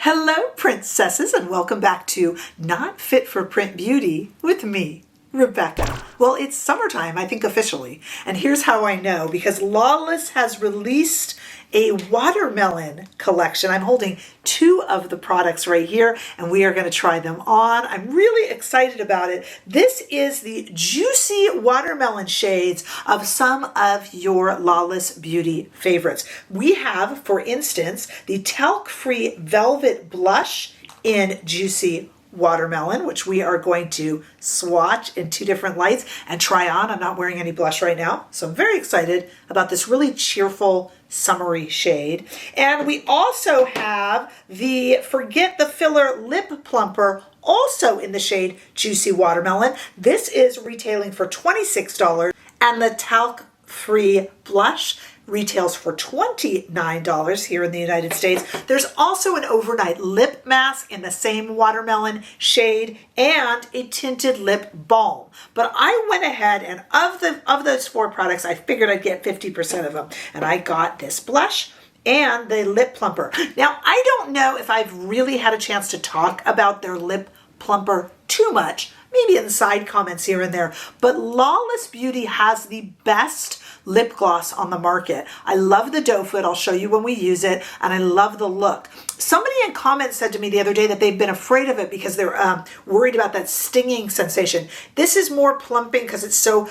Hello, princesses, and welcome back to Not Fit for Print Beauty with me, Rebecca. Well, it's summertime, I think officially, and here's how I know, because Lawless has released a watermelon collection. I'm holding two of the products right here, and we are going to try them on. I'm really excited about it. This is the juicy watermelon shades of some of your Lawless beauty favorites. We have, for instance, the talc-free velvet blush in juicy watermelon, which we are going to swatch in two different lights and try on. I'm not wearing any blush right now, so I'm very excited about this really cheerful, summery shade. And we also have the Forget the Filler Lip Plumper, also in the shade Juicy Watermelon. This is retailing for $26, and the talc-free blush retails for $29 here in the United States. There's also an overnight lip mask in the same watermelon shade and a tinted lip balm. But I went ahead and of those four products, I figured I'd get 50% of them. And I got this blush and the lip plumper. Now, I don't know if I've really had a chance to talk about their lip plumper too much, maybe in the side comments here and there, but Lawless Beauty has the best lip gloss on the market. I love the doe foot. I'll show you when we use it, and I love the look. Somebody in comments said to me the other day that they've been afraid of it because they're worried about that stinging sensation. This is more plumping because it's so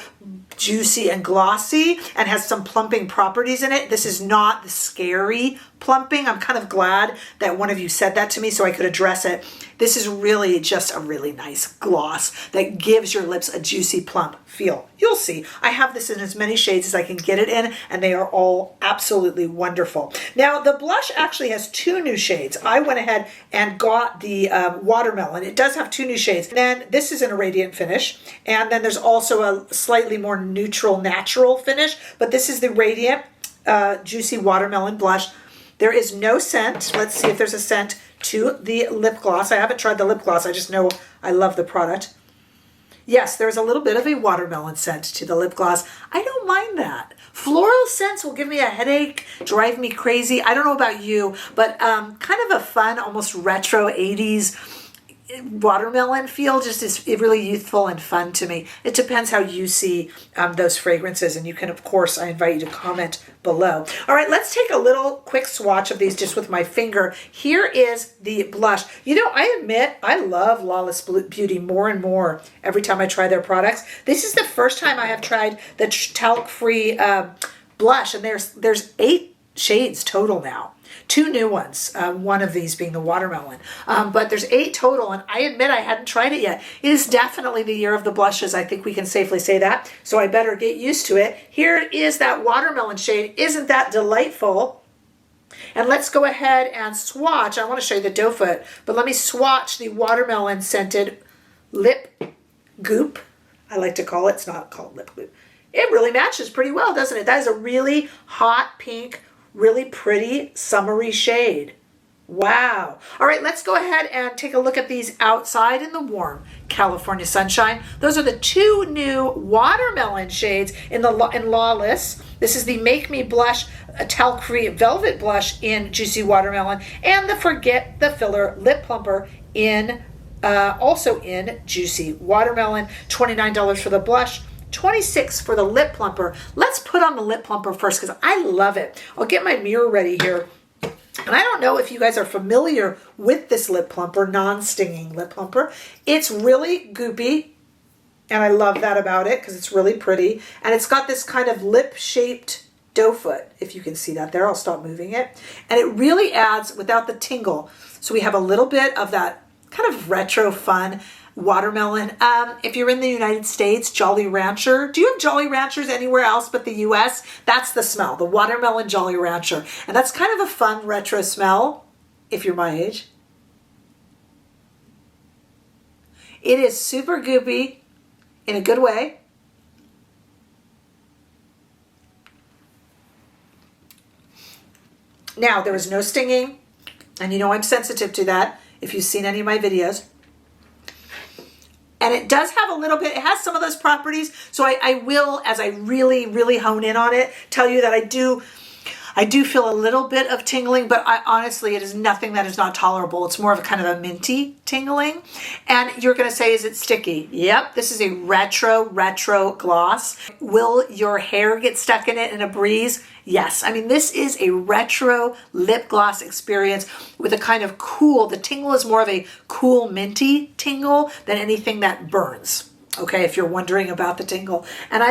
juicy and glossy and has some plumping properties in it. This is not the scary plumping. I'm kind of glad that one of you said that to me so I could address it. This is really just a really nice gloss that gives your lips a juicy plump feel. You'll see. I have this in as many shades as I can get it in, and they are all absolutely wonderful. Now, the blush actually has two new shades. I went ahead and got the watermelon. It does have two new shades. Then this is in a radiant finish, and then there's also a slightly more neutral, natural finish, but this is the radiant juicy watermelon blush. There is no scent. Let's see if there's a scent to the lip gloss. I haven't tried the lip gloss. I just know I love the product. Yes, there's a little bit of a watermelon scent to the lip gloss. I don't mind that. Floral scents will give me a headache, drive me crazy. I don't know about you, but kind of a fun, almost retro 80s watermelon feel just is really youthful and fun to me. It depends how you see those fragrances, and you can, of course, I invite you to comment below. All right, let's take a little quick swatch of these just with my finger. Here is the blush. You know, I admit I love Lawless Beauty more and more every time I try their products. This is the first time I have tried the talc-free blush, and there's 8 shades total now. 2 new ones, one of these being the watermelon. But there's 8 total, and I admit I hadn't tried it yet. It is definitely the year of the blushes. I think we can safely say that, so I better get used to it. Here is that watermelon shade. Isn't that delightful? And let's go ahead and swatch. I want to show you the doe foot, but let me swatch the watermelon scented lip goop. I like to call it. It's not called lip goop. It really matches pretty well, doesn't it? That is a really hot pink, really pretty summery shade. Wow. All right, let's go ahead and take a look at these outside in the warm California sunshine. Those are the 2 new watermelon shades in Lawless. This is the Make Me Blush talc-free velvet blush in Juicy Watermelon, and the Forget the Filler Lip Plumper in also in Juicy Watermelon. $29 for the blush, $26 for the lip plumper. Let's put on the lip plumper first because I love it. I'll get my mirror ready here. And I don't know if you guys are familiar with this lip plumper, non-stinging lip plumper. It's really goopy, and I love that about it because it's really pretty. And it's got this kind of lip-shaped doe foot, if you can see that there. I'll stop moving it. And it really adds, without the tingle. So we have a little bit of that kind of retro fun watermelon. If you're in the United States, Jolly Rancher. Do you have Jolly Ranchers anywhere else but the US? That's the smell, the watermelon Jolly Rancher. And that's kind of a fun retro smell if you're my age. It is super goopy in a good way. Now, there is no stinging, and you know I'm sensitive to that if you've seen any of my videos. And it does have a little bit, it has some of those properties. So I will, as I really, really hone in on it, tell you that I do I do feel a little bit of tingling, but honestly, it is nothing that is not tolerable. It's more of a kind of a minty tingling. And you're gonna say, is it sticky? Yep, this is a retro gloss. Will your hair get stuck in it in a breeze? Yes. I mean, this is a retro lip gloss experience with a kind of cool, the tingle is more of a cool minty tingle than anything that burns. Okay, if you're wondering about the tingle. And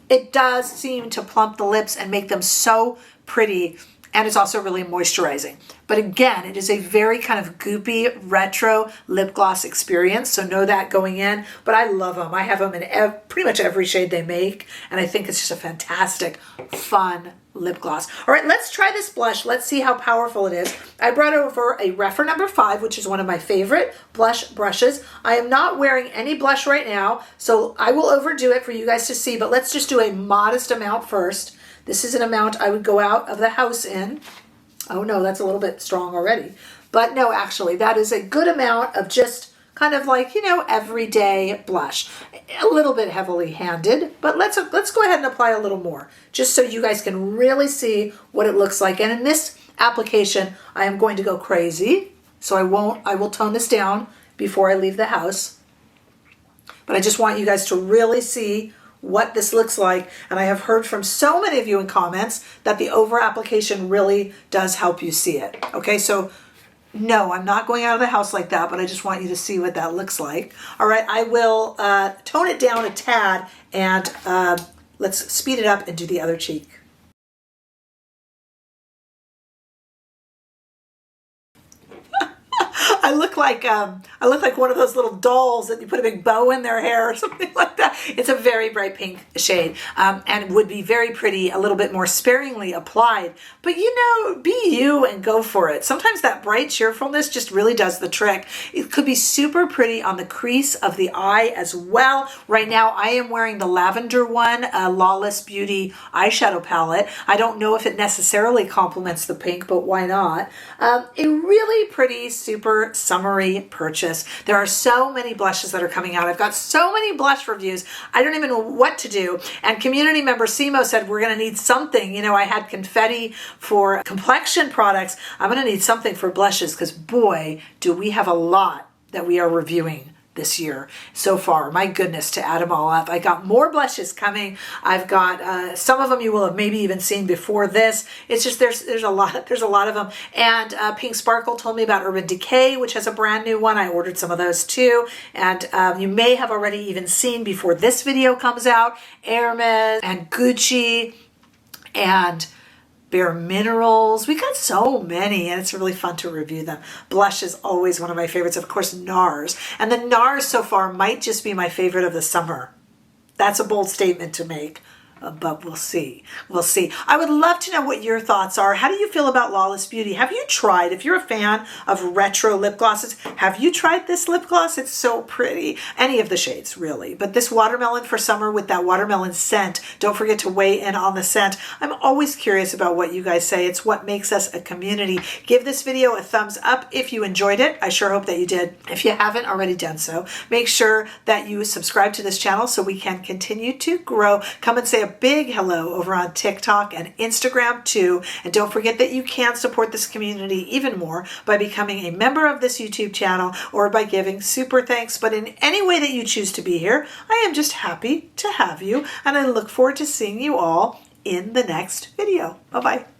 it does seem to plump the lips and make them so pretty, and it's also really moisturizing. But again, it is a very kind of goopy retro lip gloss experience, so know that going in. But I love them. I have them in pretty much every shade they make, and I think it's just a fantastic, fun lip gloss. All right, let's try this blush. Let's see how powerful it is. I brought over a Rephr number 5, which is one of my favorite blush brushes. I am not wearing any blush right now, so I will overdo it for you guys to see, but let's just do a modest amount first. This is an amount I would go out of the house in. Oh no, that's a little bit strong already. But no, actually, that is a good amount of just kind of like, you know, everyday blush. A little bit heavily handed, but let's go ahead and apply a little more, just so you guys can really see what it looks like. And in this application, I am going to go crazy, so I will tone this down before I leave the house. But I just want you guys to really see what this looks like. And I have heard from so many of you in comments that the over application really does help you see it. Okay, so no, I'm not going out of the house like that, but I just want you to see what that looks like. All right, I will tone it down a tad, and let's speed it up and do the other cheek. I look like one of those little dolls that you put a big bow in their hair or something like that. It's a very bright pink shade, and would be very pretty, a little bit more sparingly applied. But you know, be you and go for it. Sometimes that bright cheerfulness just really does the trick. It could be super pretty on the crease of the eye as well. Right now, I am wearing the Lavender one, Lawless Beauty eyeshadow palette. I don't know if it necessarily complements the pink, but why not? A really pretty, super summery purchase. There are so many blushes that are coming out. I've got so many blush reviews. I don't even know what to do. And community member Simo said we're going to need something. You know, I had confetti for complexion products. I'm going to need something for blushes, because boy, do we have a lot that we are reviewing this year so far. My goodness, to add them all up. I got more blushes coming. I've got some of them you will have maybe even seen before this. It's just there's a lot of them. And Pink Sparkle told me about Urban Decay, which has a brand new one. I ordered some of those too. And you may have already even seen before this video comes out, Hermes and Gucci and Bare Minerals. We got so many, and it's really fun to review them. Blush is always one of my favorites. Of course, NARS. And the NARS so far might just be my favorite of the summer. That's a bold statement to make. But we'll see. We'll see. I would love to know what your thoughts are. How do you feel about Lawless Beauty? Have you tried, if you're a fan of retro lip glosses, have you tried this lip gloss? It's so pretty. Any of the shades, really. But this watermelon for summer with that watermelon scent, don't forget to weigh in on the scent. I'm always curious about what you guys say. It's what makes us a community. Give this video a thumbs up if you enjoyed it. I sure hope that you did. If you haven't already done so, make sure that you subscribe to this channel so we can continue to grow. Come and say a big hello over on TikTok and Instagram too. And don't forget that you can support this community even more by becoming a member of this YouTube channel or by giving super thanks. But in any way that you choose to be here, I am just happy to have you, and I look forward to seeing you all in the next video. Bye-bye.